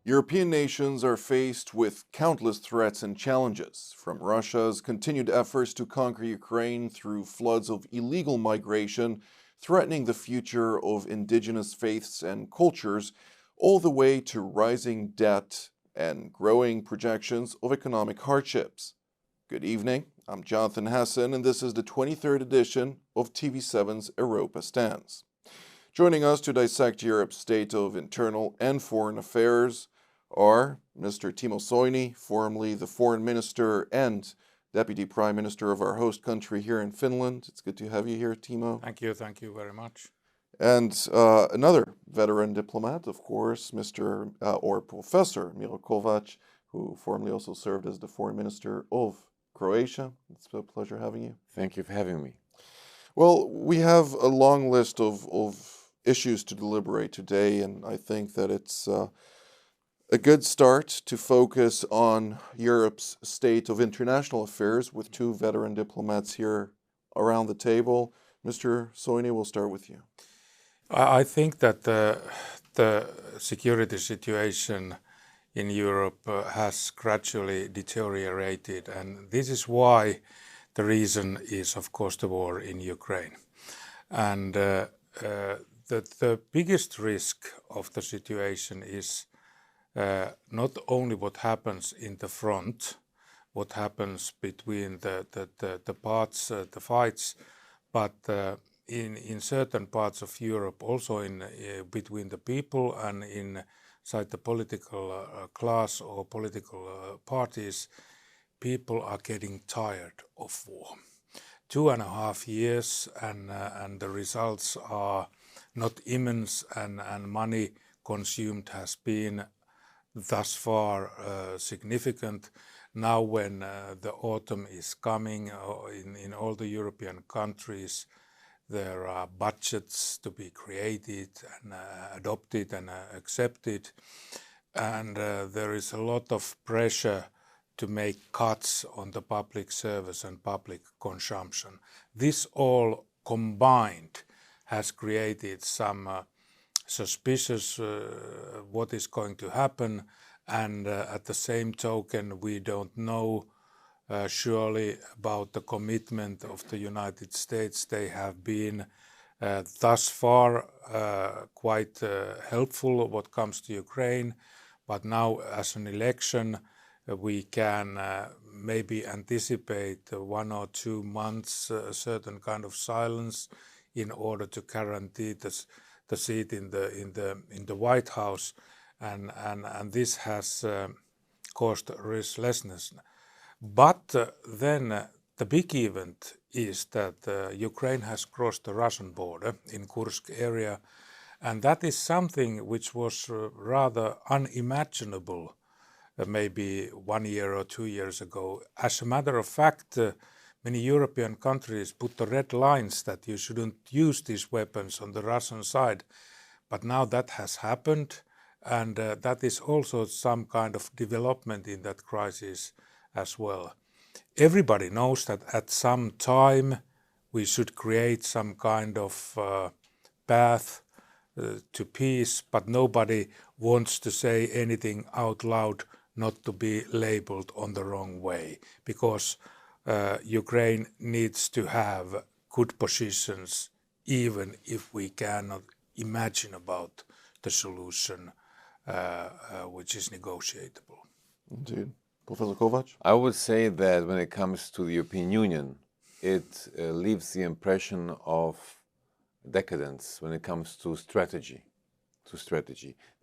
European nations are faced with countless threats and challenges, from Russia's continued efforts to conquer Ukraine through floods of illegal migration, threatening the future of indigenous faiths and cultures, all the way to rising debt and growing projections of economic hardships. Good evening, I'm Jonathan Hessen, and this is the 23rd edition of TV7's Europa Stands. Joining us to dissect Europe's state of internal and foreign affairs are Mr. Timo Soini, formerly the Foreign Minister and Deputy Prime Minister of our host country here in Finland. It's good to have you here, Timo. Thank you very much. And another veteran diplomat, of course, Professor Miro Kovac, who formerly also served as the Foreign Minister of Croatia. It's a pleasure having you. Thank you for having me. Well, we have a long list of issues to deliberate today, and I think that it's a good start to focus on Europe's state of international affairs with two veteran diplomats here around the table. Mr. Soini, we'll start with you. I think that the security situation in Europe has gradually deteriorated, and this is why the reason is, of course, the war in Ukraine. And the biggest risk of the situation is not only what happens in the front, what happens between the parts, the fights, but in certain parts of Europe, also between the people and inside the political class or political parties, people are getting tired of war. 2.5 years and the results are not immense, and money consumed has been thus far significant. Now when the autumn is coming in all the European countries, there are budgets to be created and adopted and accepted, and there is a lot of pressure to make cuts on the public service and public consumption. This all combined has created some suspicious what is going to happen, and at the same token we don't know surely about the commitment of the United States. They have been thus far quite helpful what comes to Ukraine, but now as an election we can maybe anticipate 1 or 2 months a certain kind of silence in order to guarantee the seat in the White House, and this has caused restlessness. But then the big event is that Ukraine has crossed the Russian border in Kursk area, and that is something which was rather unimaginable maybe 1 year or 2 years ago. As a matter of fact, many European countries put the red lines that you shouldn't use these weapons on the Russian side, but now that has happened, and that is also some kind of development in that crisis as well. Everybody knows that at some time we should create some kind of path to peace, but nobody wants to say anything out loud not to be labeled on the wrong way, because Ukraine needs to have good positions even if we cannot imagine about the solution which is negotiable. Indeed. Professor Kovac? I would say that when it comes to the European Union, it leaves the impression of decadence when it comes to strategy.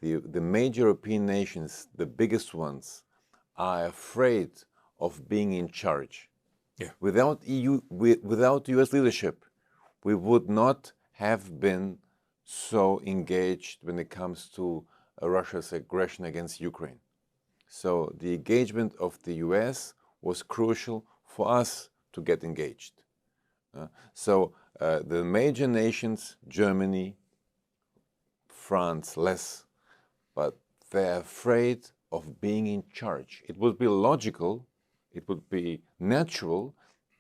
The major European nations, the biggest ones, are afraid of being in charge. Yeah. Without US leadership, we would not have been so engaged when it comes to Russia's aggression against Ukraine. So the engagement of the US was crucial for us to get engaged. The major nations, Germany, France less, but they're afraid of being in charge. It would be logical, it would be natural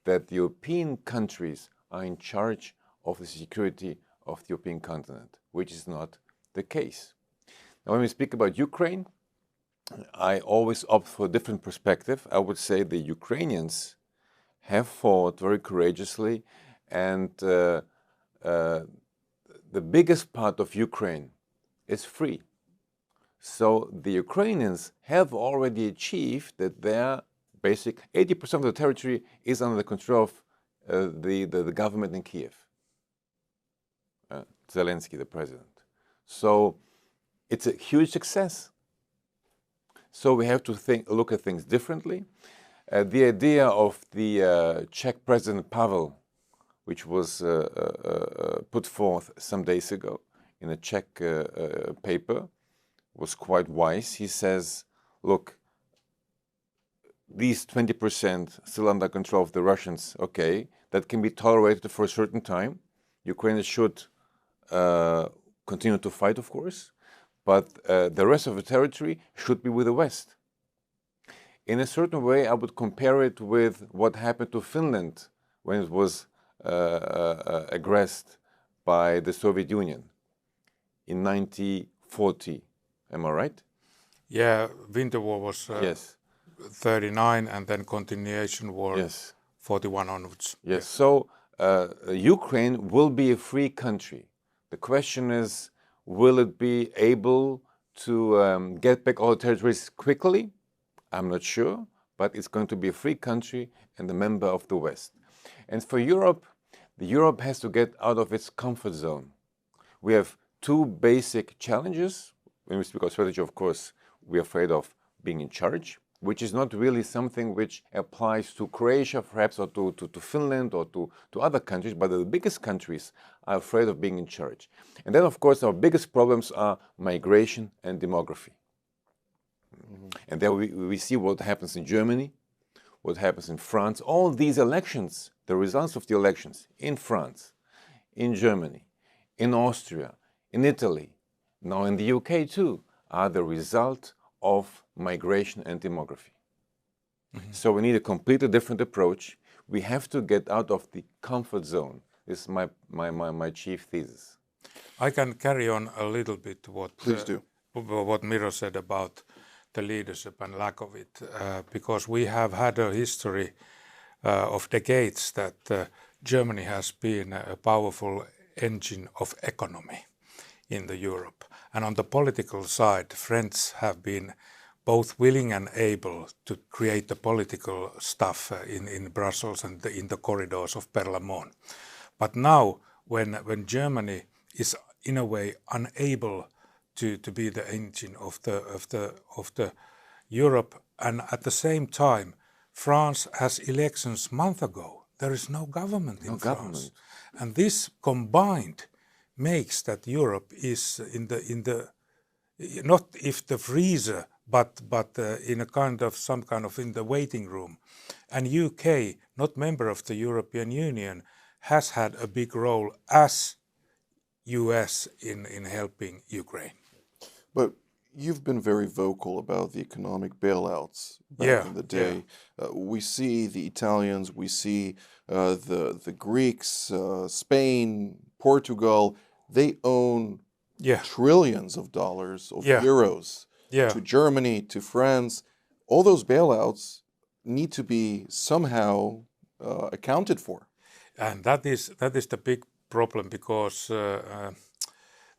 that the European countries are in charge of the security of the European continent, which is not the case. Now, when we speak about Ukraine, I always opt for a different perspective. I would say the Ukrainians have fought very courageously, and the biggest part of Ukraine is free. So the Ukrainians have already achieved that their basic 80% of the territory is under the control of the government in Kiev, Zelensky, the president. So it's a huge success. So we have to look at things differently. The idea of the Czech President Pavel, which was put forth some days ago in a Czech paper, was quite wise. He says, look, these 20% still under control of the Russians, okay, that can be tolerated for a certain time. Ukraine should continue to fight, of course, but the rest of the territory should be with the West. In a certain way, I would compare it with what happened to Finland when it was aggressed by the Soviet Union in 1940. Am I right? Yeah, Winter War was yes. 39, and then continuation war, yes. 41 onwards. Yes, yeah. So Ukraine will be a free country. The question is, will it be able to get back all the territories quickly? I'm not sure, but it's going to be a free country and a member of the West. And for Europe, Europe has to get out of its comfort zone. We have two basic challenges. When we speak of strategy, of course, we're afraid of being in charge, which is not really something which applies to Croatia, perhaps, or to Finland, or to other countries, but the biggest countries are afraid of being in charge. And then, of course, our biggest problems are migration and demography. Mm-hmm. And there we see what happens in Germany, what happens in France. All these elections, the results of the elections in France, in Germany, in Austria, in Italy, now in the UK too, are the result of migration and demography. Mm-hmm. So we need a completely different approach. We have to get out of the comfort zone. This is my chief thesis. I can carry on a little bit Please do. What Miro said about the leadership and lack of it, because we have had a history of decades that Germany has been a powerful engine of economy in the Europe. And on the political side, French have been both willing and able to create the political stuff in Brussels and in the corridors of Berlaymont. But now, when Germany is in a way unable to be the engine of the Europe, and at the same time, France has elections month ago. There is no government in France, and this combined makes that Europe is in the not if the freezer, but in a kind of some kind of in the waiting room. And UK, not member of the European Union, has had a big role as US in helping Ukraine. But you've been very vocal about the economic bailouts back in the day. Yeah. We see the Italians, we see the Greeks, Spain, Portugal. They own trillions of dollars, of euros, to Germany, to France. All those bailouts need to be somehow accounted for. And that is the big problem, because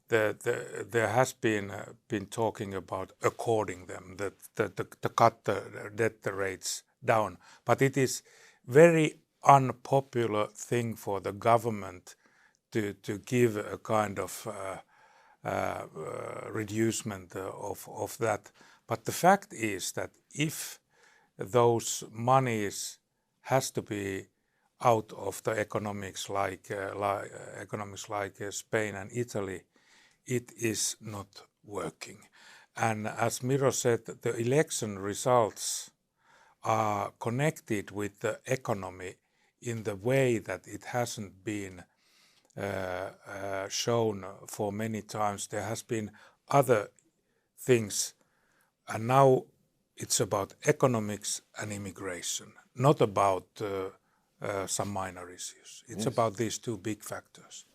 there has been talking about according them, to cut the debt rates down. But it is very unpopular thing for the government to give a kind of reducement of that. But the fact is that if those monies has to be out of the economics like Spain and Italy, it is not working. And as Miro said, the election results are connected with the economy in the way that it hasn't been shown for many times. There has been other things, and now it's about economics and immigration, not about some minor issues. It's about these two big factors.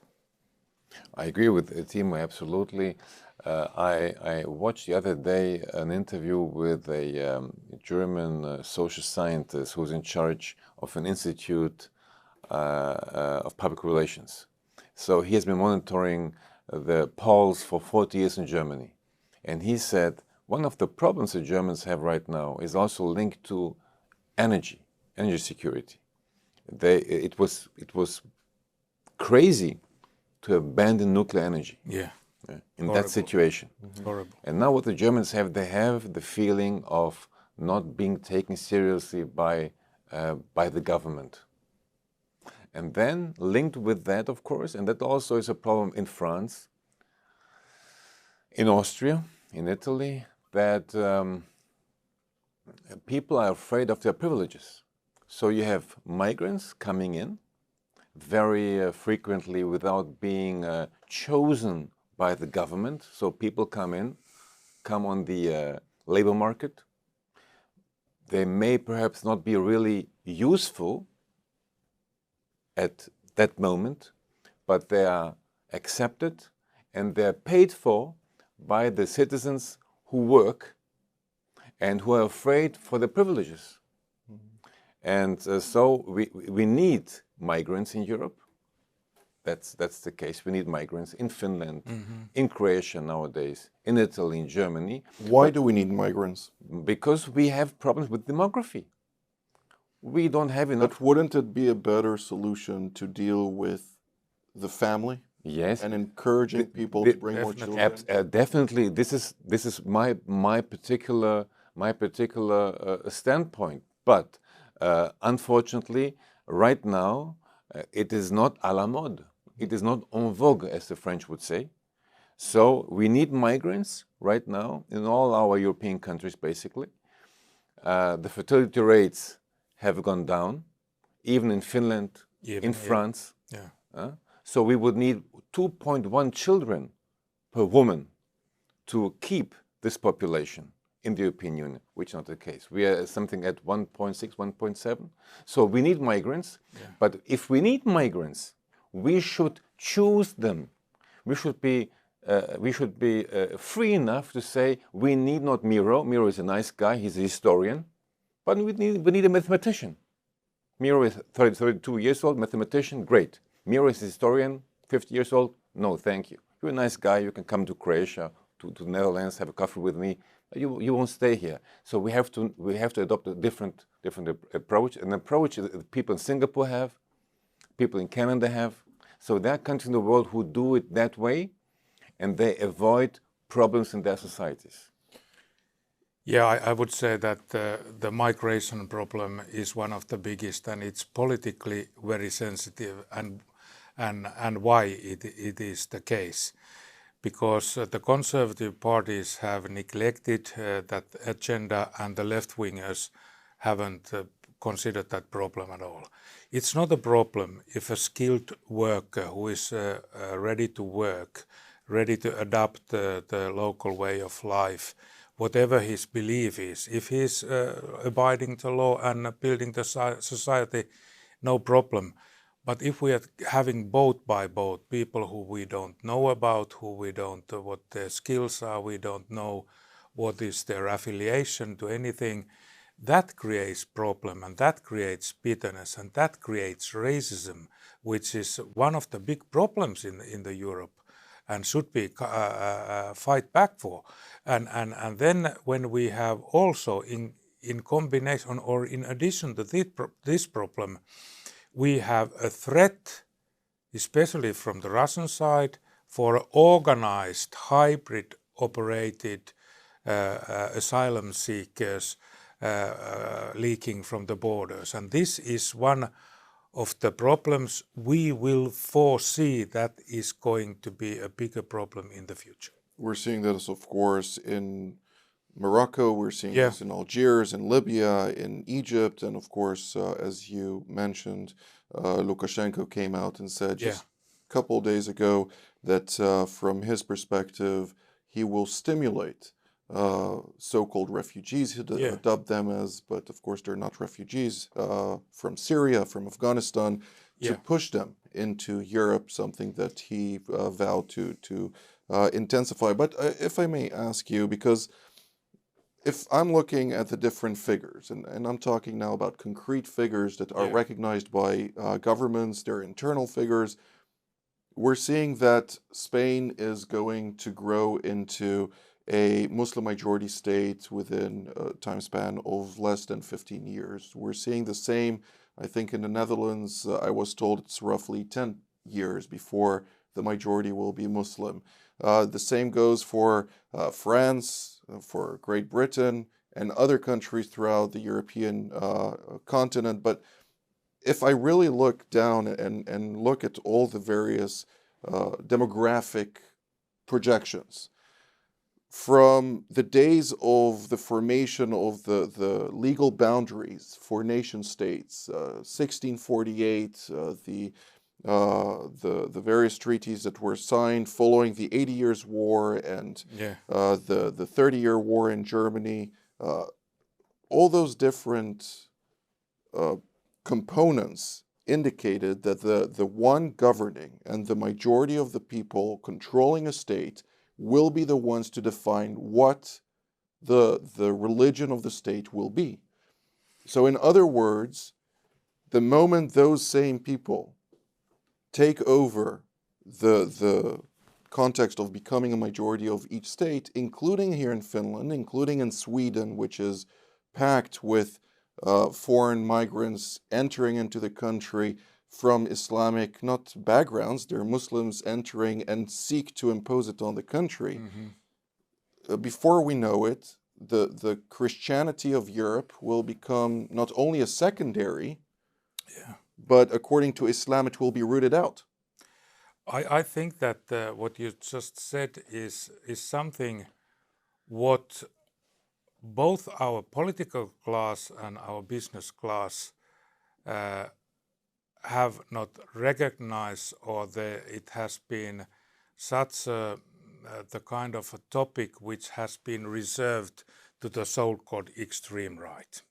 I agree with Timo, absolutely. I watched the other day an interview with a German social scientist who's in charge of an institute of public relations. So he has been monitoring the polls for 40 years in Germany. And he said one of the problems the Germans have right now is also linked to energy security. It was crazy to abandon nuclear energy. Yeah. In Horrible. that situation. Horrible. And now what the Germans have, they have the feeling of not being taken seriously by the government. And then linked with that, of course, and that also is a problem in France, in Austria, in Italy, that people are afraid of their privileges. So you have migrants coming in very frequently without being chosen by the government. So people come on the labor market. They may perhaps not be really useful at that moment, but they are accepted and they're paid for by the citizens who work and who are afraid for their privileges. And so we need migrants in Europe. That's the case. We need migrants in Finland, in Croatia nowadays, in Italy, in Germany. Why do we need migrants? Because we have problems with demography. We don't have enough. But wouldn't it be a better solution to deal with the family? Yes. And encouraging people to bring more children? Definitely. This is my particular standpoint. But unfortunately, right now, it is not à la mode. It is not en vogue, as the French would say. So we need migrants right now in all our European countries, basically. The fertility rates have gone down, even in Finland, in France. Yeah. So we would need 2.1 children per woman to keep this population in the European Union, which is not the case. We are something at 1.6, 1.7. So we need migrants. Yeah. But if we need migrants, we should choose them. We should be free enough to say we need not Miro. Miro is a nice guy. He's a historian. But we need a mathematician. Miro is 32 years old, mathematician, great. Miro is a historian, 50 years old, no, thank you. You're a nice guy, you can come to Croatia, to the Netherlands, have a coffee with me. You won't stay here. So we have to adopt a different approach, an approach that people in Singapore have, people in Canada have. So there are countries in the world who do it that way, and they avoid problems in their societies. Yeah, I would say that the migration problem is one of the biggest, and it's politically very sensitive, and why it is the case. Because the conservative parties have neglected that agenda, and the left-wingers haven't considered that problem at all. It's not a problem if a skilled worker who is ready to work, ready to adapt the local way of life, whatever his belief is, if he's abiding the law and building the society, no problem. But if we are having boat by boat people who we don't know about, who we don't know what their skills are, we don't know what is their affiliation to anything, that creates problem, and that creates bitterness, and that creates racism, which is one of the big problems in the Europe, and should be fight back for. And then when we have also in combination or in addition to this problem, we have a threat, especially from the Russian side, for organized, hybrid operated asylum seekers leaking from the borders. And this is one of the problems we will foresee that is going to be a bigger problem in the future. We're seeing this, of course, in Morocco, we're seeing this in Algiers, in Libya, in Egypt, and of course, as you mentioned, Lukashenko came out and said just a couple of days ago that from his perspective, he will stimulate so-called refugees, he dubbed them as, but of course they're not refugees, from Syria, from Afghanistan, to push them into Europe, something that he vowed to intensify. But if I may ask you, because if I'm looking at the different figures, and I'm talking now about concrete figures that are recognized by governments, their internal figures, we're seeing that Spain is going to grow into a Muslim majority state within a time span of less than 15 years. We're seeing the same, I think in the Netherlands, I was told it's roughly 10 years before the majority will be Muslim. The same goes for France, for Great Britain, and other countries throughout the European continent. But if I really look down and look at all the various demographic projections, from the days of the formation of the legal boundaries for nation states, 1648, the various treaties that were signed following the 80 Years' War and the 30-year war in Germany, all those different components indicated that the one governing and the majority of the people controlling a state will be the ones to define what the religion of the state will be. So in other words, the moment those same people take over the context of becoming a majority of each state, including here in Finland, including in Sweden, which is packed with foreign migrants entering into the country from Islamic, not backgrounds, they're Muslims entering and seek to impose it on the country. Before we know it, the Christianity of Europe will become not only a secondary, but according to Islam, it will be rooted out. I think that what you just said is something what both our political class and our business class have not recognized, or it has been such the kind of a topic which has been reserved to the so-called extreme right.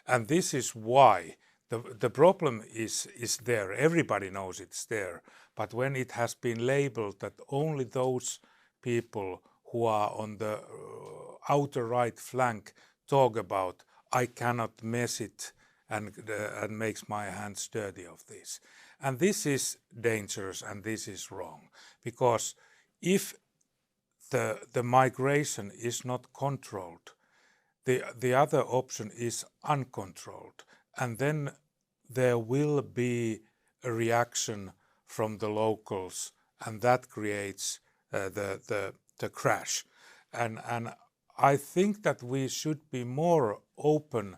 And this is why the problem is there. Everybody knows it's there. But when it has been labeled that only those people who are on the outer right flank talk about, I cannot mess it, and makes my hands dirty of this. And this is dangerous and this is wrong, because if the migration is not controlled, the other option is uncontrolled, and then there will be a reaction from the locals, and that creates the crash. And I think that we should be more open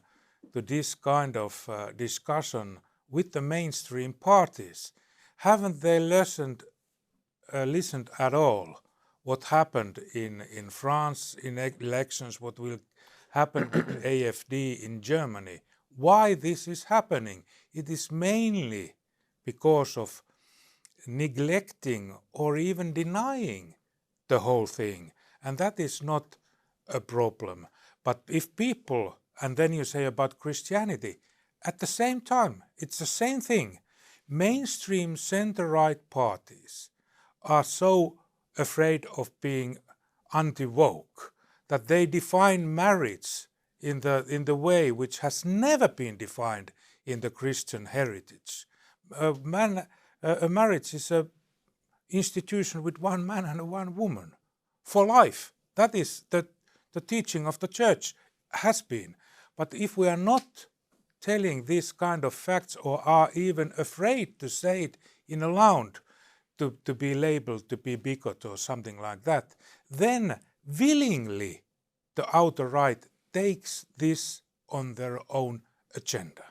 to this kind of discussion with the mainstream parties. Haven't they listened at all what happened in France in elections, what will happen with AfD in Germany? Why this is happening? It is mainly because of neglecting or even denying the whole thing. And that is not a problem. But if people, and then you say about Christianity, at the same time, it's the same thing. Mainstream center-right parties are so afraid of being anti-woke that they define marriage in the way which has never been defined in the Christian heritage. A marriage is an institution with one man and one woman for life. That is the teaching of the church has been. But if we are not telling these kind of facts, or are even afraid to say it in a loud, to be labeled to be bigot or something like that, then willingly the outer right takes this on their own agenda.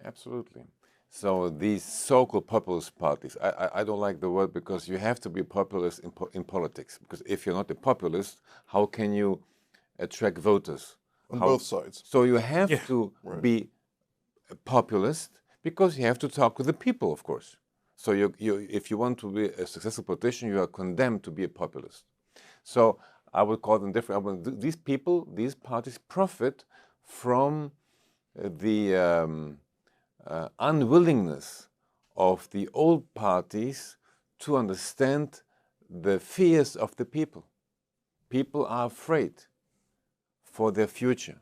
Absolutely. So these so-called populist parties, I don't like the word, because you have to be a populist in politics. Because if you're not a populist, how can you attract voters? On both sides. So you have to be a populist, because you have to talk with the people, of course. So if you want to be a successful politician, you are condemned to be a populist. So I would call them different. These people, these parties profit from the unwillingness of the old parties to understand the fears of the people. People are afraid for their future,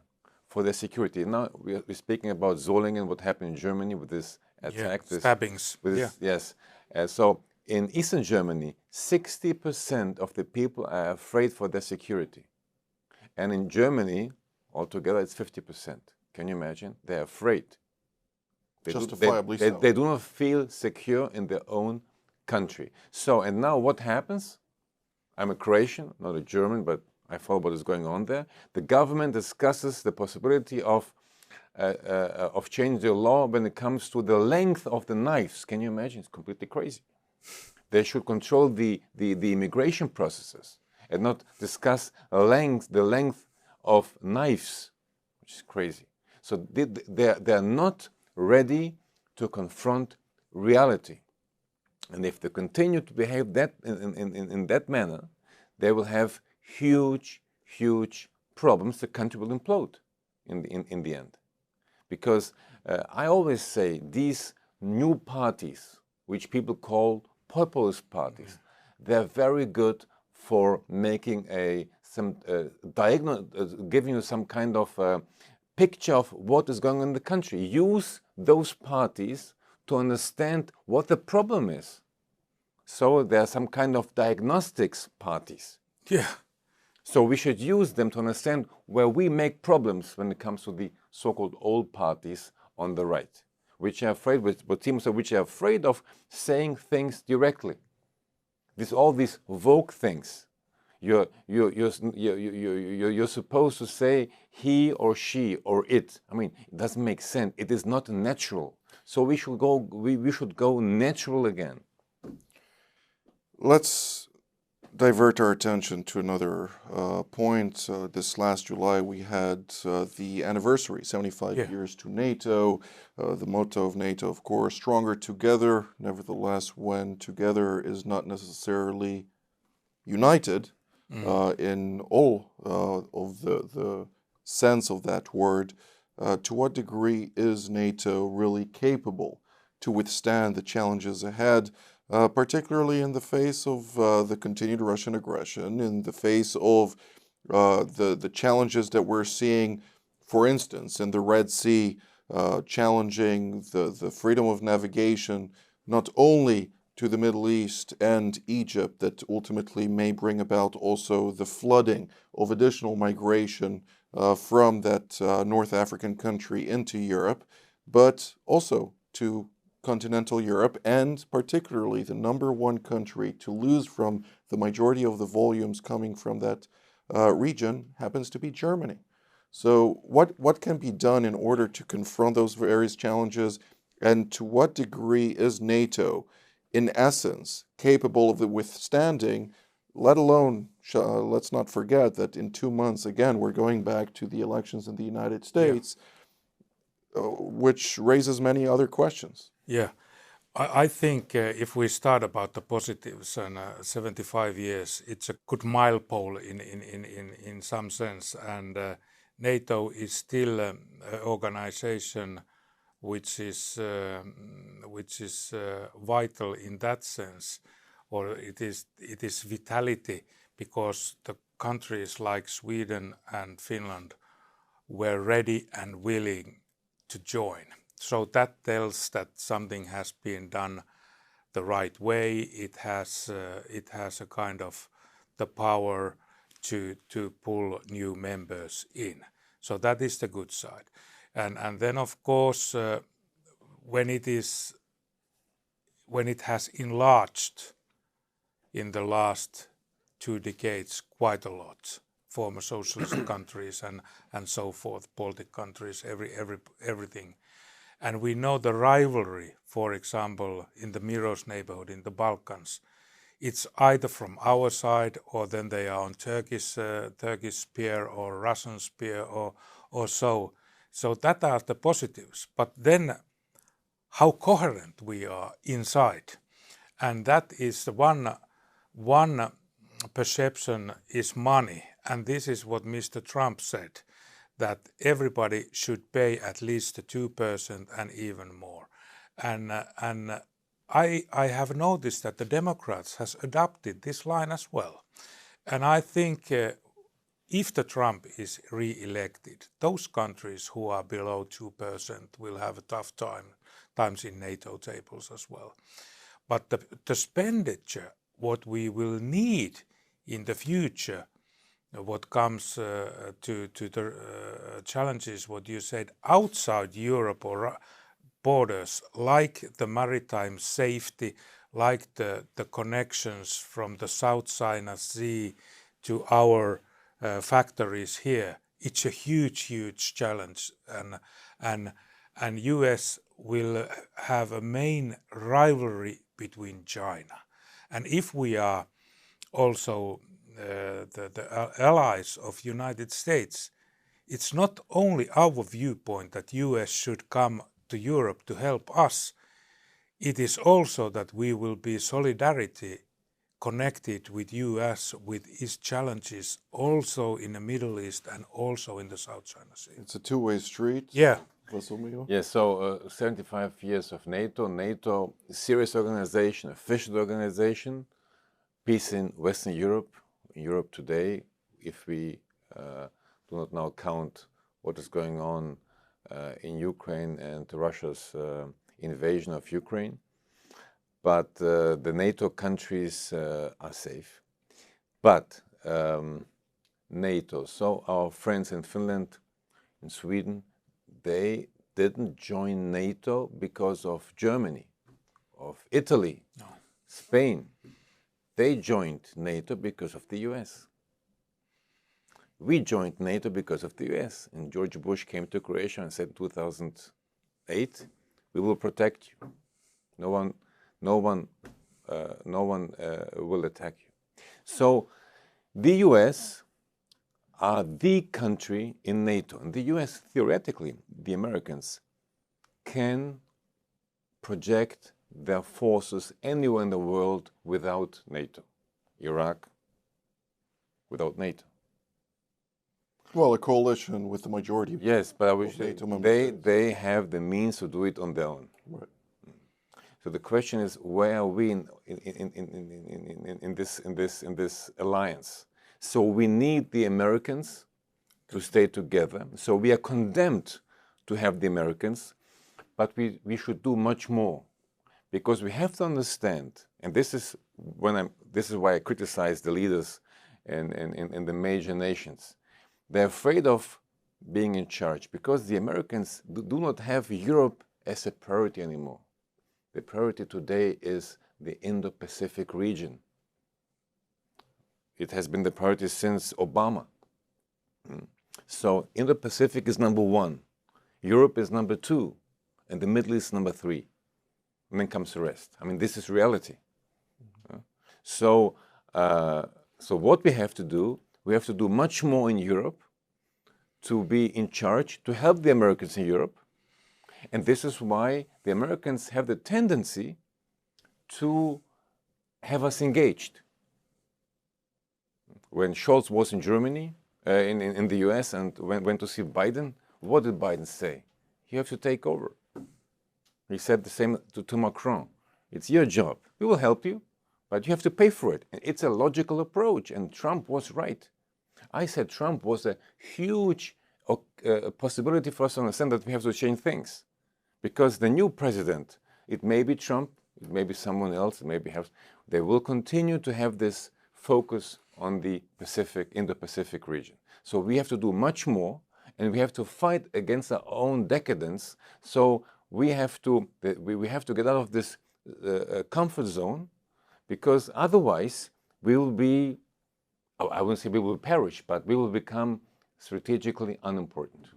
for their security. Now we're speaking about Solingen, what happened in Germany with this attack. Yeah, stabbings. Yes. So in Eastern Germany, 60% of the people are afraid for their security. And in Germany, altogether, it's 50%. Can you imagine? They're afraid. Justifiably so. They do not feel secure in their own country. So, and now what happens? I'm a Croatian, not a German, but I follow what is going on there. The government discusses the possibility of changing the law when it comes to the length of the knives. Can you imagine? It's completely crazy. They should control the immigration processes and not discuss the length of knives, which is crazy. So they are not ready to confront reality. And if they continue to behave that in that manner, they will have huge problems. The country will implode in the end. Because I always say these new parties, which people call populist parties, they're very good for making giving you some kind of picture of what is going on in the country. Use those parties to understand what the problem is. So there are some kind of diagnostics parties. Yeah. So we should use them to understand where we make problems when it comes to the so-called old parties on the right, which are afraid, what Timo said, which are afraid of saying things directly. All these woke things. You're supposed to say he or she or it. I mean, it doesn't make sense. It is not natural. So we should go natural again. Let's divert our attention to another point. This last July, we had the anniversary, 75 years to NATO. The motto of NATO, of course, stronger together. Nevertheless, when together is not necessarily united in all of the sense of that word, to what degree is NATO really capable to withstand the challenges ahead? Particularly in the face of the continued Russian aggression, in the face of the challenges that we're seeing, for instance, in the Red Sea, challenging the freedom of navigation, not only to the Middle East and Egypt, that ultimately may bring about also the flooding of additional migration from that North African country into Europe, but also to continental Europe, and particularly the #1 country to lose from the majority of the volumes coming from that region happens to be Germany. So what can be done in order to confront those various challenges, and to what degree is NATO, in essence, capable of withstanding, let alone, let's not forget that in 2 months, again, we're going back to the elections in the United States, which raises many other questions. Yeah, I think if we start about the positives, and 75 years, it's a good milestone in some sense, and NATO is still an organization which is vital in that sense, or it is vitality, because the countries like Sweden and Finland were ready and willing to join. So that tells that something has been done the right way. It has a kind of the power to pull new members in. So that is the good side. And then of course when it has enlarged in the last 2 decades quite a lot, former socialist countries and so forth, Baltic countries, everything. And we know the rivalry, for example, in the Miro's neighborhood in the Balkans. It's either from our side, or then they are on Turkish spear or Russian spear or so. So that are the positives. But then how coherent we are inside. And that is one perception is money. And this is what Mr. Trump said, that everybody should pay at least 2% and even more. And I have noticed that the Democrats has adopted this line as well. And I think if the Trump is re-elected, those countries who are below 2% will have a tough times in NATO tables as well. But the expenditure, what we will need in the future, what comes to the challenges, what you said, outside Europe or borders, like the maritime safety, like the connections from the South China Sea to our factories here, it's a huge challenge, and US will have a main rivalry between China. And if we are also the allies of United States, it's not only our viewpoint that US should come to Europe to help us, it is also that we will be solidarity connected with US with its challenges also in the Middle East and also in the South China Sea. It's a two-way street. Yeah. Miro? Yes, so 75 years of NATO, serious organization, efficient organization, peace in Western Europe, Europe today, if we do not now count what is going on in Ukraine and Russia's invasion of Ukraine. But the NATO countries are safe. But NATO, so our friends in Finland, in Sweden, they didn't join NATO because of Germany, of Italy, no. Spain. They joined NATO because of the US. We joined NATO because of the US. And George Bush came to Croatia and said in 2008, we will protect you. No one will attack you. So the US are the country in NATO. And the US, theoretically, the Americans, can project their forces anywhere in the world without NATO. Iraq, without NATO. Well, a coalition with the majority. Yes, but I wish they have the means to do it on their own. Right. So the question is, where are we in this alliance? So we need the Americans to stay together. So we are condemned to have the Americans, but we should do much more, because we have to understand, and this is why I criticize the leaders in the major nations. They're afraid of being in charge because the Americans do not have Europe as a priority anymore. The priority today is the Indo-Pacific region. It has been the priority since Obama. So Indo-Pacific is number one, Europe is number two, and the Middle East number three. And then comes the rest. I mean, this is reality. So what we have to do, we have to do much more in Europe to be in charge, to help the Americans in Europe. And this is why the Americans have the tendency to have us engaged. When Scholz was in Germany, in the US, and went to see Biden, what did Biden say? You have to take over. He said the same to Macron. It's your job. We will help you, but you have to pay for it. And it's a logical approach, and Trump was right. I said Trump was a huge possibility for us to understand that we have to change things. Because the new president, it may be Trump, it may be someone else, it may be they will continue to have this focus on the Indo-Pacific region. So we have to do much more, and we have to fight against our own decadence. So we have to get out of this comfort zone, because otherwise we will be, I wouldn't say we will perish, but we will become strategically unimportant.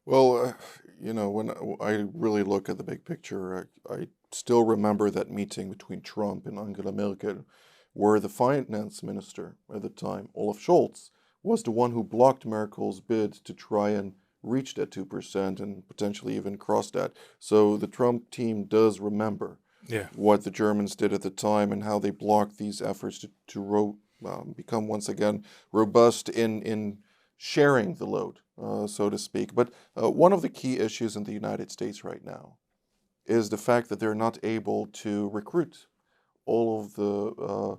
Well, when I really look at the big picture, I still remember that meeting between Trump and Angela Merkel, where the finance minister at the time, Olaf Scholz, was the one who blocked Merkel's bid to try and reach that 2% and potentially even cross that. So the Trump team does remember what the Germans did at the time and how they blocked these efforts to become once again robust in sharing the load, so to speak. But one of the key issues in the United States right now is the fact that they're not able to recruit all of the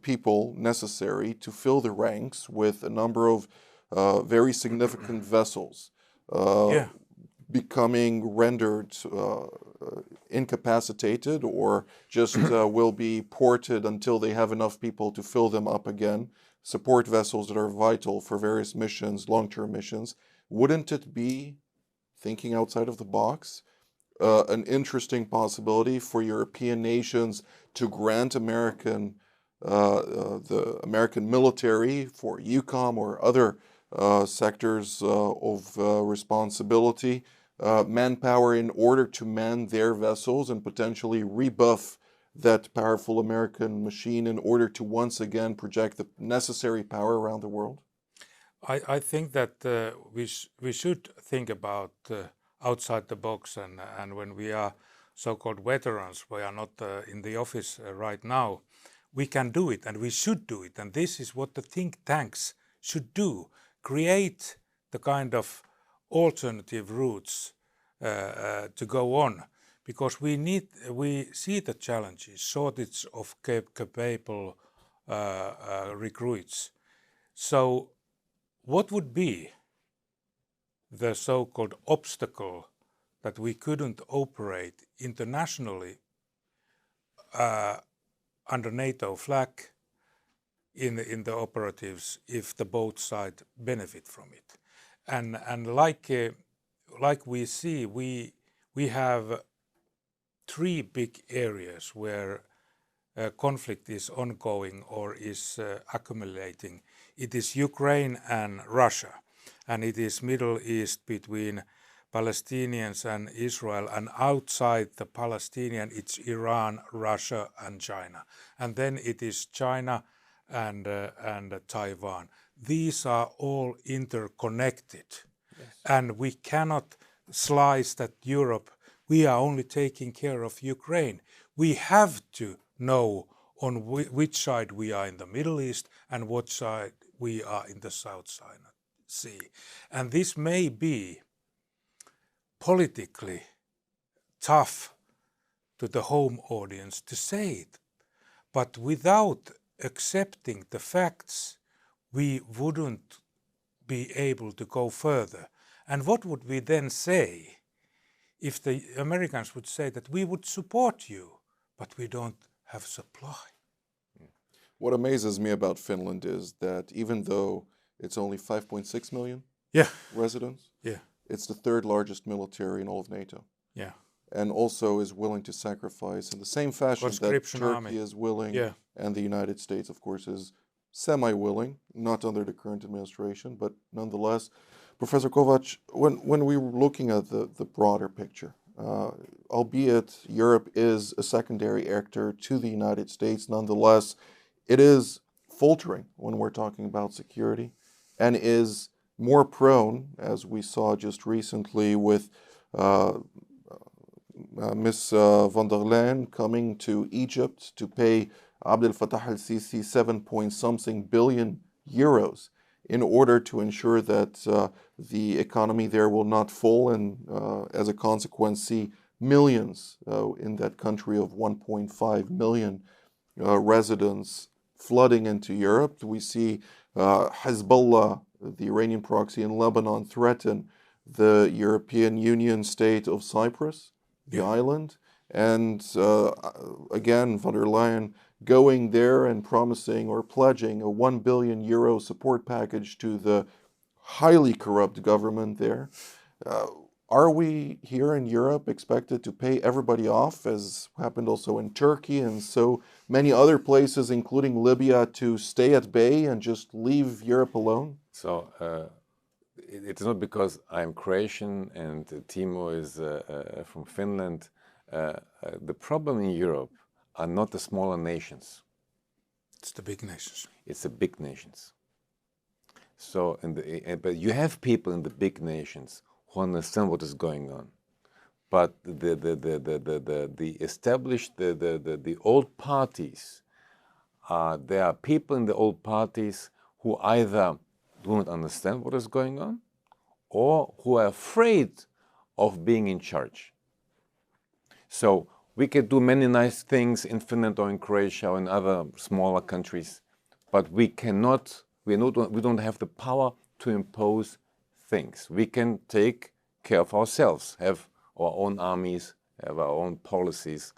people necessary to fill the ranks with a number of very significant vessels becoming rendered incapacitated or just will be ported until they have enough people to fill them up again. Support vessels that are vital for various missions, long-term missions. Wouldn't it be, thinking outside of the box, an interesting possibility for European nations to grant the American military for EUCOM or other sectors of responsibility, manpower in order to man their vessels and potentially rebuff that powerful American machine in order to once again project the necessary power around the world? I think that we should think about outside the box, and when we are so-called veterans, we are not in the office right now, we can do it and we should do it. And this is what the think tanks should do, create the kind of alternative routes to go on, because we see the challenges, shortage of capable recruits. So what would be the so-called obstacle that we couldn't operate internationally under NATO flag in the operatives if the both sides benefit from it? And like we see, we have three big areas where conflict is ongoing or is accumulating. It is Ukraine and Russia, and it is Middle East between Palestinians and Israel, and outside the Palestinian it's Iran, Russia and China, and then it is China and Taiwan. These are all interconnected. Yes. And we cannot slice that Europe, we are only taking care of Ukraine. We have to know on which side we are in the Middle East and what side we are in the South China Sea. And this may be politically tough to the home audience to say it, but without accepting the facts, we wouldn't be able to go further. And what would we then say if the Americans would say that we would support you, but we don't have supply? What amazes me about Finland is that even though it's only 5.6 million residents, it's the third largest military in all of NATO. Yeah. And also is willing to sacrifice in the same fashion that Turkey is willing, and the United States, of course, is semi-willing, not under the current administration, but nonetheless. Professor Kovac, when we were looking at the broader picture, albeit Europe is a secondary actor to the United States, nonetheless, it is faltering when we're talking about security and is more prone, as we saw just recently with Ms. von der Leyen coming to Egypt to pay Abdel Fattah al-Sisi 7-point-something billion euros in order to ensure that the economy there will not fall, and as a consequence see millions in that country of 1.5 million residents flooding into Europe. We see Hezbollah, the Iranian proxy in Lebanon, threaten the European Union state of Cyprus, the island, and again, von der Leyen going there and promising or pledging a 1 billion euro support package to the highly corrupt government there. Are we here in Europe expected to pay everybody off, as happened also in Turkey and so many other places, including Libya, to stay at bay and just leave Europe alone? So it's not because I'm Croatian and Timo is from Finland. The problem in Europe are not the smaller nations. It's the big nations. It's the big nations. So, but you have people in the big nations who understand what is going on. But the established, the old parties, there are people in the old parties who either do not understand what is going on or who are afraid of being in charge. So we could do many nice things in Finland or in Croatia or in other smaller countries, but we cannot, we don't have the power to impose things. We can take care of ourselves, have our own armies, have our own policies.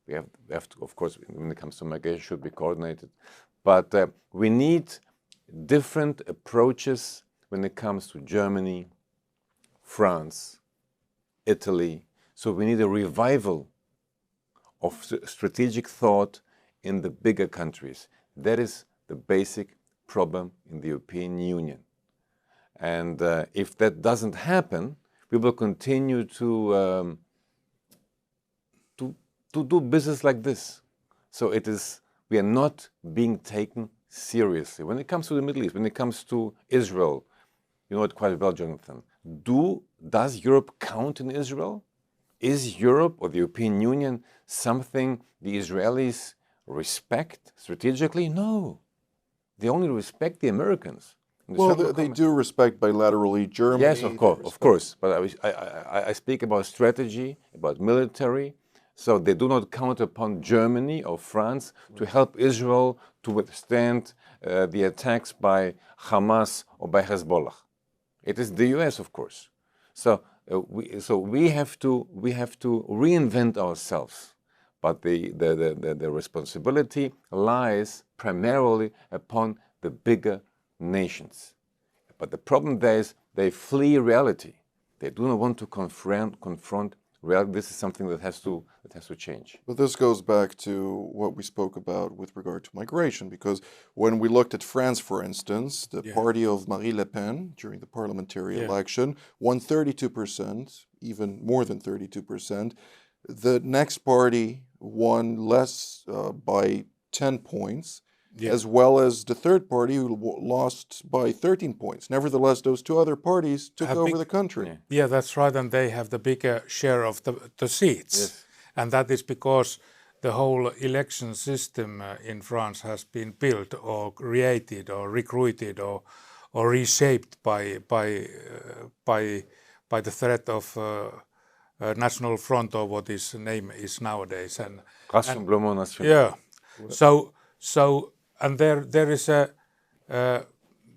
We have to, of course, when it comes to migration, should be coordinated. But we need different approaches when it comes to Germany, France, Italy. So we need a revival of strategic thought in the bigger countries. That is the basic problem in the European Union. And if that doesn't happen, we will continue to do business like this. So we are not being taken seriously. When it comes to the Middle East, when it comes to Israel, you know it quite well, Jonathan. Does Europe count in Israel? Is Europe or the European Union something the Israelis respect strategically? No. They only respect the Americans. Well, they do respect bilaterally Germany. Yes, of course. But I speak about strategy, about military. So they do not count upon Germany or France to help Israel to withstand the attacks by Hamas or by Hezbollah. It is the US, of course. So we have to reinvent ourselves. But the responsibility lies primarily upon the bigger nations. But the problem there is they flee reality. They do not want to confront reality. This is something that has to change. But this goes back to what we spoke about with regard to migration, because when we looked at France, for instance, the party of Marine Le Pen during the parliamentary election won 32%, even more than 32%. The next party won less by 10 points, as well as the third party who lost by 13 points. Nevertheless, those two other parties took over the country. Yeah, that's right, and they have the bigger share of the seats. Yes. And that is because the whole election system in France has been built or created or recruited or reshaped by the threat of National Front, or what his name is nowadays. Rassemblement National. Yeah. And there is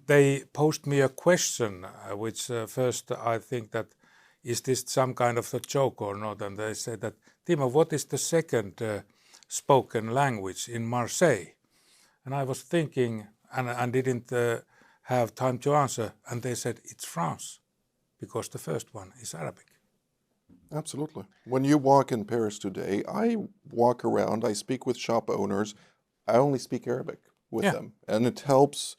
they posed me a question, which first I think that, is this some kind of a joke or not? And they said that, Timo, what is the second spoken language in Marseille? And I was thinking, and didn't have time to answer, and they said it's France, because the first one is Arabic. Absolutely. When you walk in Paris today, I walk around, I speak with shop owners, I only speak Arabic with them. And it helps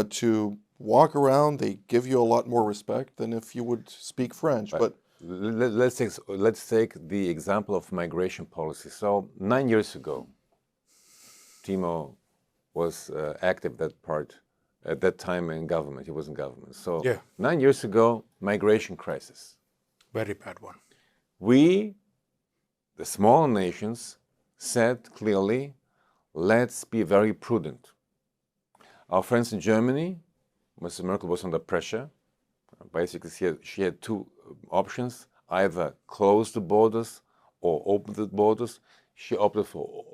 to walk around. They give you a lot more respect than if you would speak French. But let's take the example of migration policy. So 9 years ago, Timo was active at that time in government. He was in government. So 9 years ago, migration crisis. Very bad one. We, the small nations, said clearly, let's be very prudent. Our friends in Germany, Mrs. Merkel was under pressure. Basically, she had two options: either close the borders or open the borders. She opted for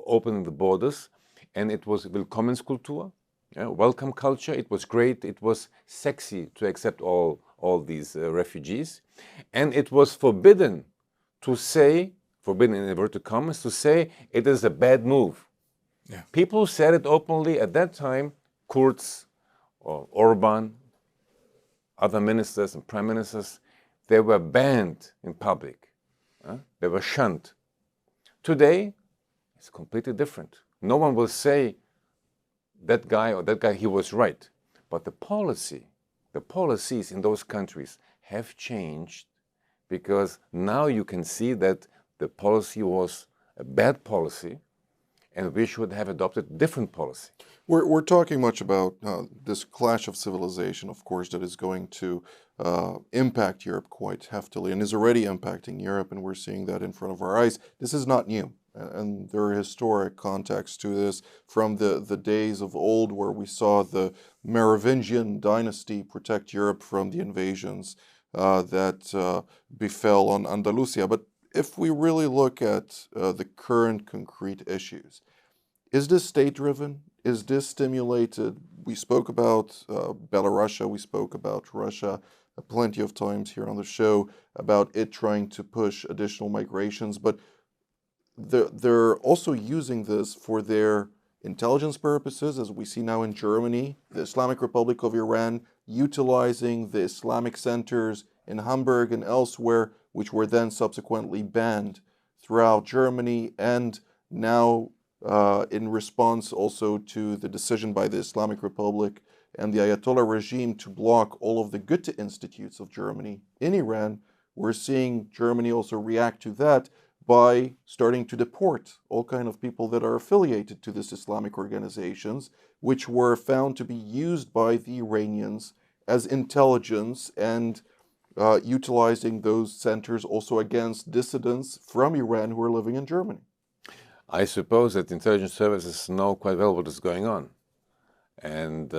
opening the borders, and it was Willkommenskultur, welcome culture. It was great. It was sexy to accept all these refugees, and it was forbidden to say, forbidden in inverted commas, to say it is a bad move. Yeah. People said it openly at that time. Kurz or Orban, other ministers and prime ministers, they were banned in public. They were shunned. Today, it's completely different. No one will say that guy, he was right. But the policies in those countries have changed, because now you can see that the policy was a bad policy, and we should have adopted different policy. We're talking much about this clash of civilization, of course, that is going to impact Europe quite heftily and is already impacting Europe, and we're seeing that in front of our eyes. This is not new, and there are historic contexts to this from the days of old, where we saw the Merovingian dynasty protect Europe from the invasions that befell on Andalusia. But if we really look at the current concrete issues, is this state-driven? Is this stimulated? We spoke about Belarus, we spoke about Russia plenty of times here on the show about it trying to push additional migrations, but they're also using this for their intelligence purposes, as we see now in Germany, the Islamic Republic of Iran utilizing the Islamic centers in Hamburg and elsewhere, which were then subsequently banned throughout Germany, and now in response also to the decision by the Islamic Republic and the Ayatollah regime to block all of the Goethe institutes of Germany in Iran, we're seeing Germany also react to that by starting to deport all kind of people that are affiliated to these Islamic organizations, which were found to be used by the Iranians as intelligence and utilizing those centers also against dissidents from Iran who are living in Germany. I suppose that intelligence services know quite well what is going on. And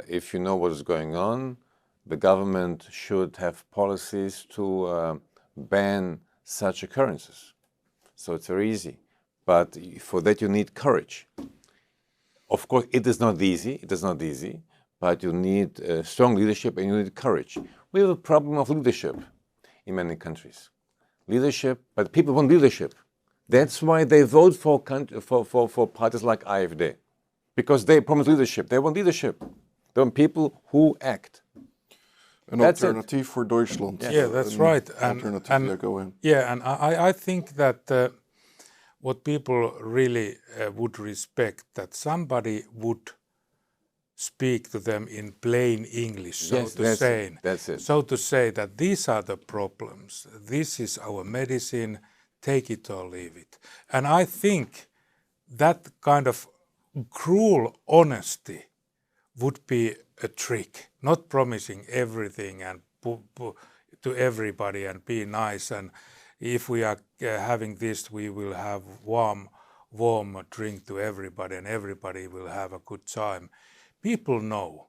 if you know what is going on, the government should have policies to ban such occurrences. So it's very easy. But for that you need courage. Of course, it is not easy, but you need strong leadership and you need courage. We have a problem of leadership in many countries. Leadership, but people want leadership. That's why they vote for parties like AfD. Because they promise leadership. They want leadership. They want people who act. An alternative for Deutschland. Yes. Yeah, that's right. And I think that what people really would respect, that somebody would speak to them in plain English, so to say that these are the problems, this is our medicine, take it or leave it. And I think that kind of cruel honesty would be a trick, not promising everything and to everybody and be nice, and if we are having this, we will have warm drink to everybody and everybody will have a good time. People know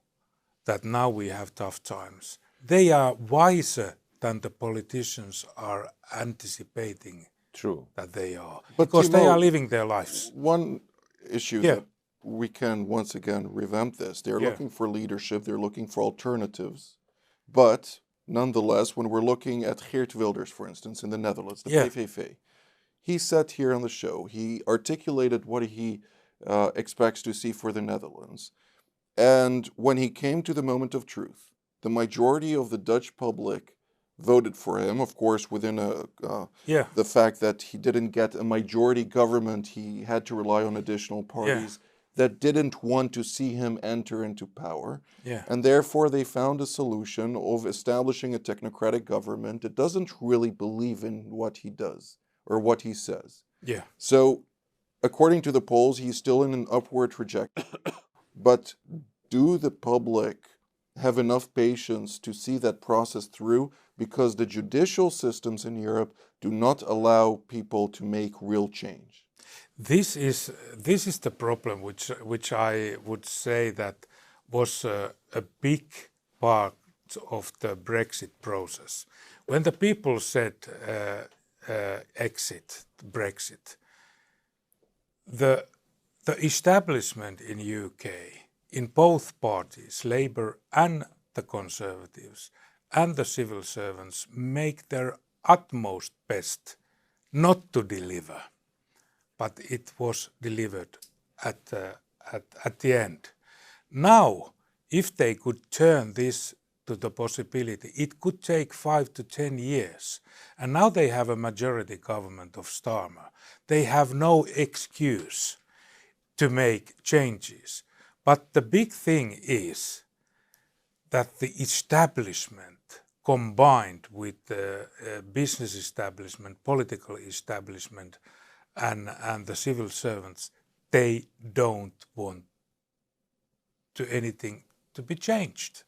that now we have tough times. They are wiser than the politicians are anticipating. True. That they are. But because Timo, they are living their lives. One issue that we can once again revamp this. They're looking for leadership, they're looking for alternatives. But nonetheless, when we're looking at Geert Wilders, for instance, in the Netherlands, the PVV, he said here on the show, he articulated what he expects to see for the Netherlands. And when he came to the moment of truth, the majority of the Dutch public voted for him, of course, within the fact that he didn't get a majority government, he had to rely on additional parties that didn't want to see him enter into power. And therefore, they found a solution of establishing a technocratic government that doesn't really believe in what he does or what he says. So, according to the polls, he's still in an upward trajectory. But do the public have enough patience to see that process through? Because the judicial systems in Europe do not allow people to make real change. This is the problem, which I would say that was a big part of the Brexit process. When the people said Brexit, the establishment in UK, in both parties, Labour and the Conservatives, and the civil servants make their utmost best not to deliver, but it was delivered at the end. Now, if they could turn this to the possibility, it could take 5 to 10 years. And now they have a majority government of Starmer. They have no excuse to make changes. But the big thing is that the establishment combined with the business establishment, political establishment, and the civil servants, they don't want anything to be changed.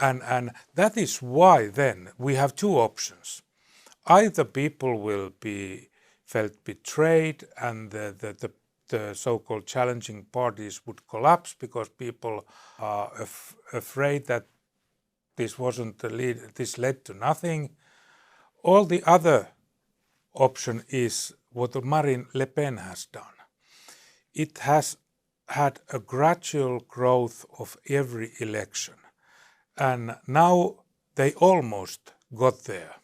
And that is why then we have two options. Either people will be felt betrayed and the so-called challenging parties would collapse because people are afraid that this led to nothing. Or the other option is what Marine Le Pen has done. It has had a gradual growth of every election, and now they almost got there.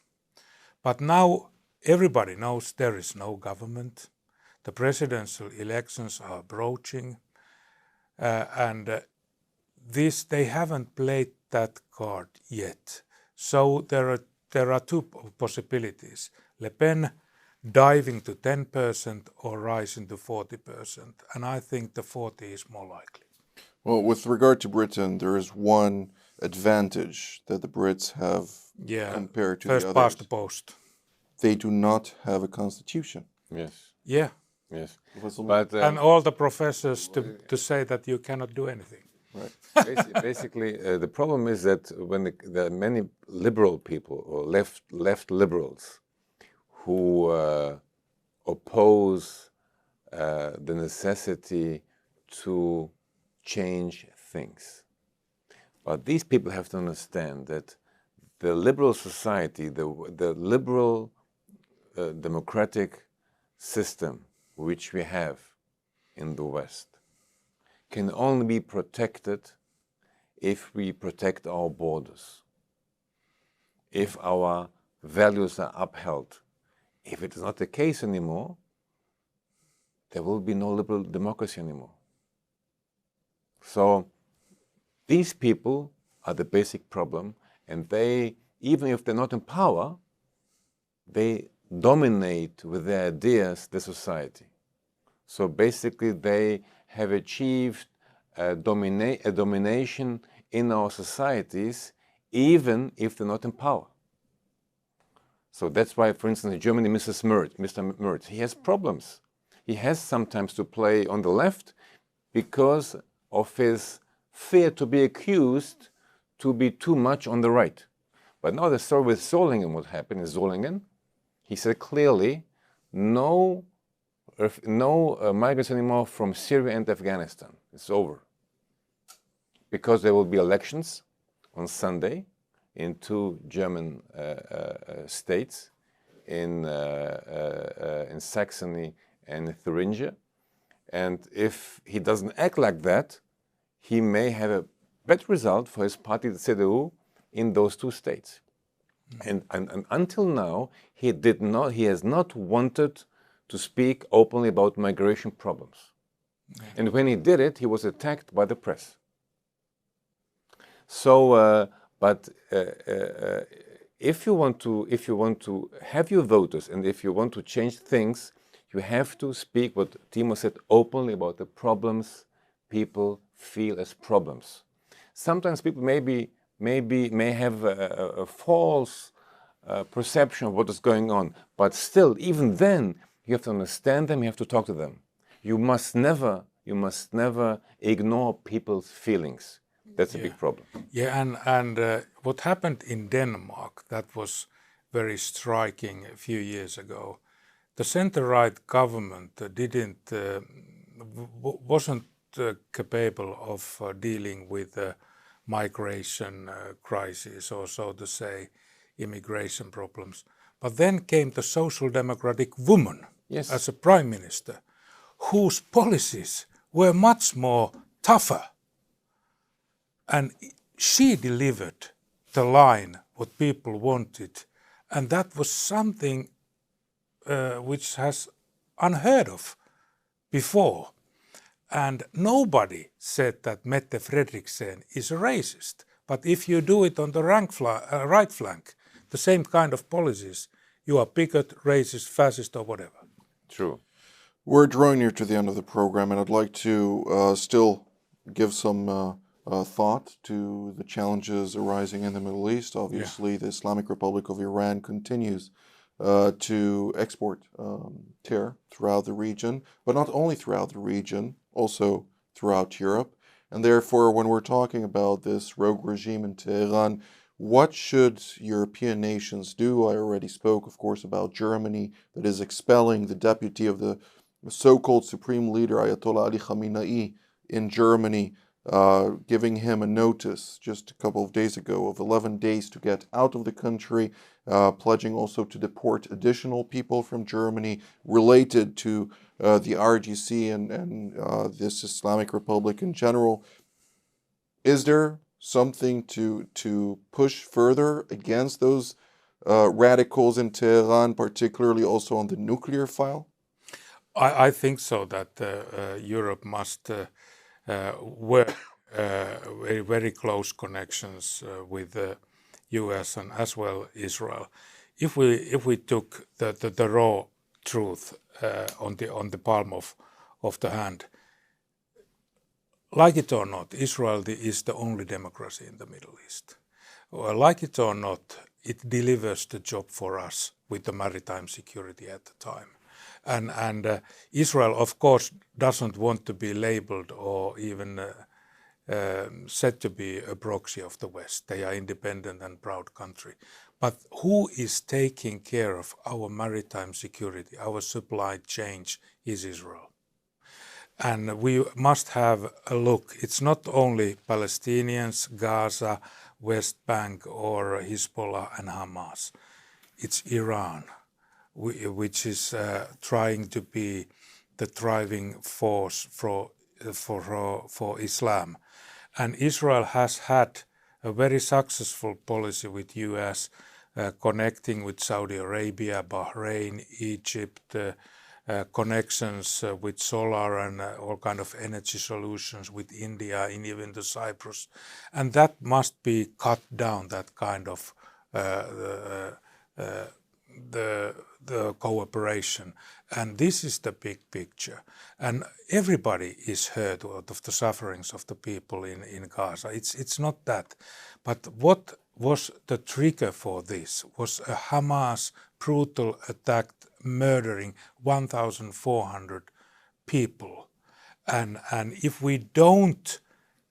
But now everybody knows there is no government. The presidential elections are approaching, and they haven't played that card yet. So there are two possibilities: Le Pen diving to 10% or rising to 40%, and I think the 40 is more likely. Well, with regard to Britain, there is one advantage that the Brits have compared to the others. First past the post. They do not have a constitution. Yes. Yeah. Yes. But, and all the professors to say that you cannot do anything. Right. Basically, the problem is that when there are many liberal people or left liberals who oppose the necessity to change things. But these people have to understand that the liberal society, the liberal democratic system which we have in the West can only be protected if we protect our borders, if our values are upheld. If it is not the case anymore, there will be no liberal democracy anymore. So these people are the basic problem, and they, even if they're not in power, they dominate with their ideas the society. So basically they have achieved a domination in our societies, even if they're not in power. So that's why, for instance, in Germany, Mr. Merz, he has problems. He has sometimes to play on the left because of his fear to be accused to be too much on the right. But now the story with Solingen, what happened in Solingen, he said clearly, no migrants anymore from Syria and Afghanistan. It's over. Because there will be elections on Sunday in two German states, in Saxony and Thuringia. And if he doesn't act like that, he may have a better result for his party, the CDU, in those two states. And until now, he has not wanted to speak openly about migration problems. And when he did it, he was attacked by the press. So, if you want to have your voters, and if you want to change things, you have to speak what Timo said openly about the problems people feel as problems. Sometimes people may have a false perception of what is going on, but still, even then, you have to understand them. You have to talk to them. You must never ignore people's feelings. That's a big problem. Yeah, and what happened in Denmark, that was very striking a few years ago. The center-right government wasn't capable of dealing with the migration crisis, or so to say, immigration problems. But then came the social democratic woman as a prime minister, whose policies were much more tougher. And she delivered the line what people wanted, and that was something which has unheard of before. And nobody said that Mette Frederiksen is a racist. But if you do it on the right flank, the same kind of policies, you are bigot, racist, fascist, or whatever. True. We're drawing near to the end of the program, and I'd like to still give some thought to the challenges arising in the Middle East. Obviously, the Islamic Republic of Iran continues to export terror throughout the region, but not only throughout the region, also throughout Europe. And therefore, when we're talking about this rogue regime in Tehran, what should European nations do? I already spoke, of course, about Germany, that is expelling the deputy of the so-called supreme leader, Ayatollah Ali Khamenei, in Germany. giving him a notice just a couple of days ago of 11 days to get out of the country, pledging also to deport additional people from Germany related to the RGC and this Islamic Republic in general. Is there something to push further against those radicals in Tehran, particularly also on the nuclear file? I think so, that Europe must work very close connections with the US and as well Israel. If we took the raw truth on the palm of the hand, like it or not, Israel is the only democracy in the Middle East. Well, like it or not, it delivers the job for us with the maritime security at the time. And Israel, of course, doesn't want to be labeled or even said to be a proxy of the West. They are independent and proud country. But who is taking care of our maritime security, our supply chain, is Israel. And we must have a look. It's not only Palestinians, Gaza, West Bank or Hezbollah and Hamas. It's Iran, which is trying to be the driving force for Islam. And Israel has had a very successful policy with US, connecting with Saudi Arabia, Bahrain, Egypt, connections with solar and all kind of energy solutions with India and even the Cyprus. And that must be cut down, that kind of the cooperation. And this is the big picture. And everybody is hurt out of the sufferings of the people in Gaza. It's not that. But what was the trigger for this was a Hamas brutal attack murdering 1,400 people. And if we don't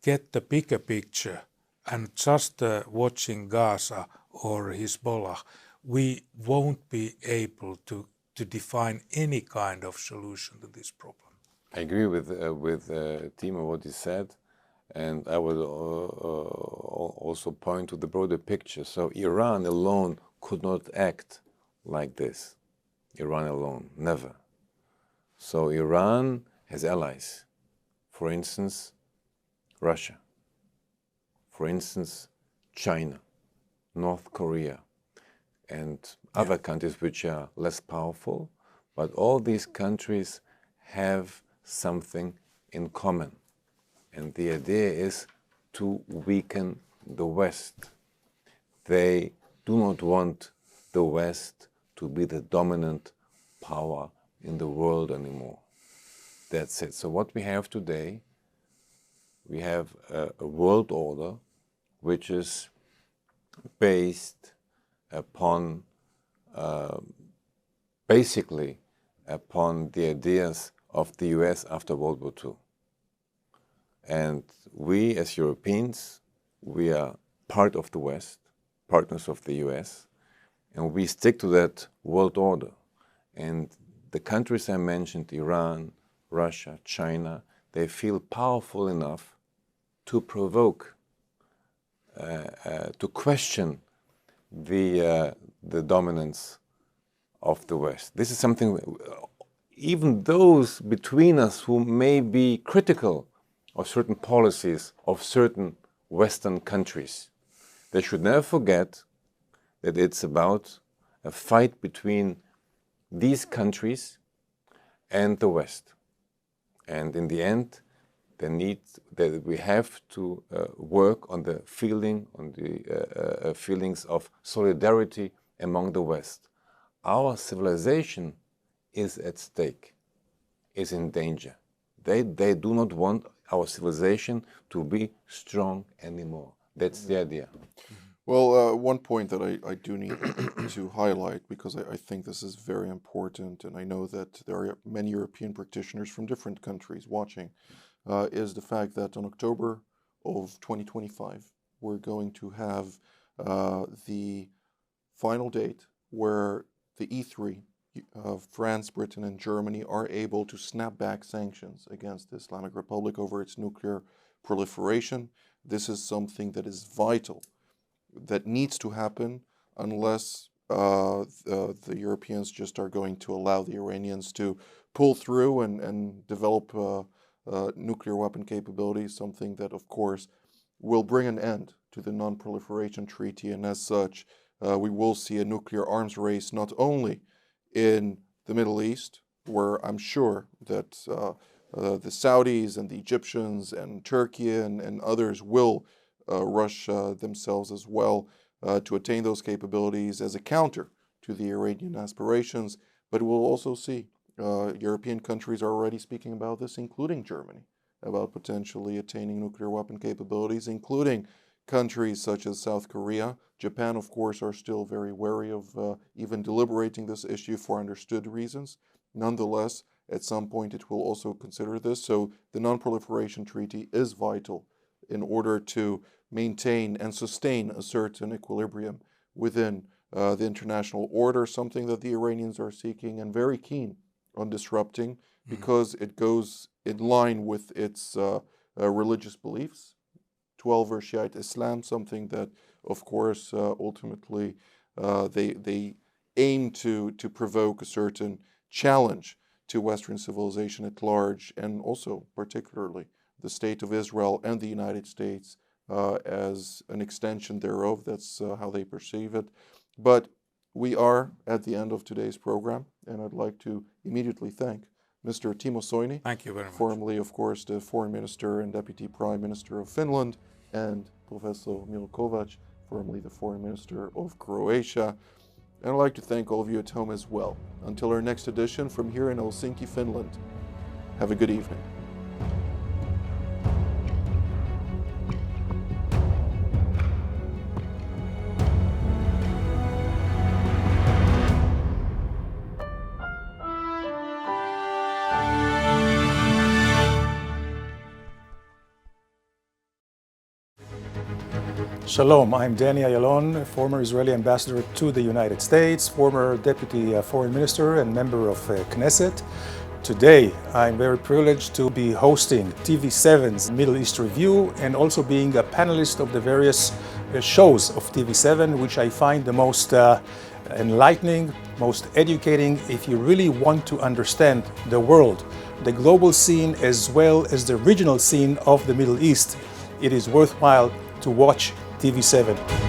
get the bigger picture and just watching Gaza or Hezbollah, we won't be able to define any kind of solution to this problem. I agree with Timo, what he said, and I would also point to the broader picture. So Iran alone could not act like this. Iran alone, never. So Iran has allies. For instance, Russia. For instance, China, North Korea, and other countries which are less powerful, but all these countries have something in common. And the idea is to weaken the West. They do not want the West to be the dominant power in the world anymore. That's it. So what we have today, we have a world order which is based upon basically upon the ideas of the US after World War II. And we as Europeans, we are part of the West, partners of the US, and we stick to that world order. And the countries I mentioned, Iran, Russia, China, they feel powerful enough to provoke, to question the dominance of the West. This is something, even those between us who may be critical of certain policies of certain Western countries, they should never forget that it's about a fight between these countries and the West. And in the end, we have to work on the feelings of solidarity among the West. Our civilization is at stake, is in danger. They do not want our civilization to be strong anymore. That's the idea. Well, one point that I do need to highlight, because I think this is very important, and I know that there are many European practitioners from different countries watching, is the fact that on October of 2025, we're going to have the final date where the E3 of France, Britain, and Germany are able to snap back sanctions against the Islamic Republic over its nuclear non-proliferation. This is something that is vital, that needs to happen unless the Europeans just are going to allow the Iranians to pull through and develop nuclear weapon capabilities, something that, of course, will bring an end to the non-proliferation treaty. And as such, we will see a nuclear arms race not only in the Middle East, where I'm sure that the Saudis and the Egyptians and Turkey and others will rush themselves as well to attain those capabilities as a counter to the Iranian aspirations. But we'll also see European countries are already speaking about this, including Germany, about potentially attaining nuclear weapon capabilities, including countries such as South Korea. Japan, of course, are still very wary of even deliberating this issue for understood reasons. Nonetheless, at some point it will also consider this. So the Non-Proliferation Treaty is vital in order to maintain and sustain a certain equilibrium within the international order, something that the Iranians are seeking and very keen on disrupting, because it goes in line with its religious beliefs, 12 Shiite Islam, something that, of course, ultimately they aim to provoke a certain challenge to Western civilization at large, and also particularly the State of Israel and the United States as an extension thereof. That's how they perceive it. But we are at the end of today's program, and I'd like to immediately thank Mr. Timo Soini. Thank you very much. Formerly, of course, the Foreign Minister and Deputy Prime Minister of Finland, and Professor Miro Kovac, formerly the Foreign Minister of Croatia. And I'd like to thank all of you at home as well. Until our next edition from here in Helsinki, Finland, have a good evening. Shalom, I'm Danny Ayalon, former Israeli ambassador to the United States, former deputy foreign minister and member of Knesset. Today, I'm very privileged to be hosting TV7's Middle East Review and also being a panelist of the various shows of TV7, which I find the most enlightening, most educating if you really want to understand the world, the global scene as well as the regional scene of the Middle East. It is worthwhile to watch TV7.